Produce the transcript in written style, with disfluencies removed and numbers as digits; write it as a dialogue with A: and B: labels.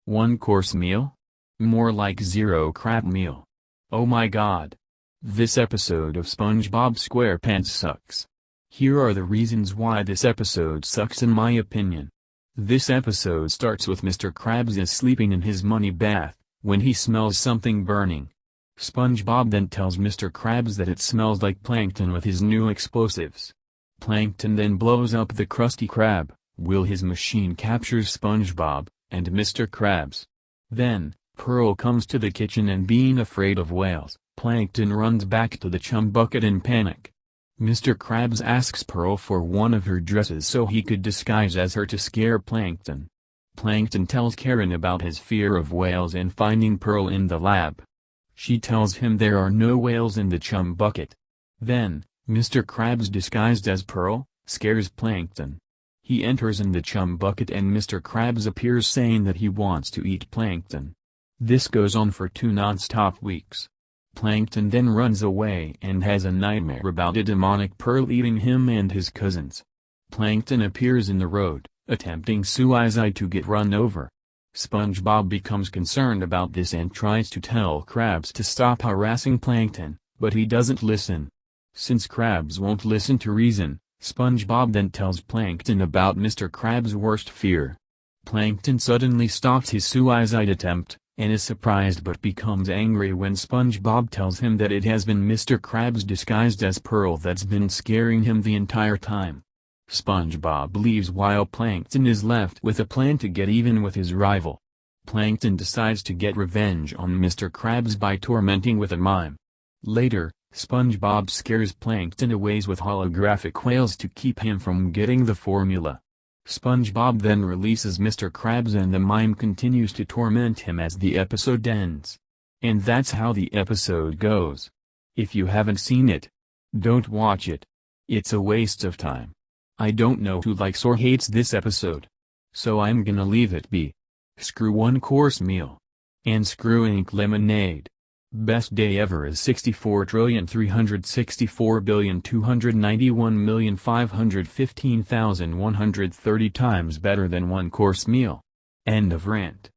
A: One course meal? More like zero crap meal. Oh my god. This episode of SpongeBob SquarePants sucks. Here are the reasons why this episode sucks in my opinion. This episode starts with Mr. Krabs is sleeping in his money bath, when he smells something burning. SpongeBob then tells Mr. Krabs that it smells like Plankton with his new explosives. Plankton then blows up the Krusty Krab, while his machine captures SpongeBob and Mr. Krabs. Then, Pearl comes to the kitchen and being afraid of whales, Plankton runs back to the chum bucket in panic. Mr. Krabs asks Pearl for one of her dresses so he could disguise as her to scare Plankton. Plankton tells Karen about his fear of whales and finding Pearl in the lab. She tells him there are no whales in the chum bucket. Then, Mr. Krabs disguised as Pearl, scares Plankton. He enters in the chum bucket and Mr. Krabs appears saying that he wants to eat Plankton. This goes on for 2 non-stop weeks. Plankton then runs away and has a nightmare about a demonic Pearl eating him and his cousins. Plankton appears in the road, attempting suicide to get run over. SpongeBob becomes concerned about this and tries to tell Krabs to stop harassing Plankton, but he doesn't listen. Since Krabs won't listen to reason, SpongeBob then tells Plankton about Mr. Krabs' worst fear. Plankton suddenly stops his suicide attempt, and is surprised but becomes angry when SpongeBob tells him that it has been Mr. Krabs disguised as Pearl that's been scaring him the entire time. SpongeBob leaves while Plankton is left with a plan to get even with his rival. Plankton decides to get revenge on Mr. Krabs by tormenting with a mime. Later, SpongeBob scares Plankton away with holographic whales to keep him from getting the formula. SpongeBob then releases Mr. Krabs and the mime continues to torment him as the episode ends. And that's how the episode goes. If you haven't seen it, don't watch it. It's a waste of time. I don't know who likes or hates this episode. So I'm gonna leave it be. Screw one course meal. And screw ink lemonade. Best day ever is 64,364,291,515,130 times better than one course meal. End of rant.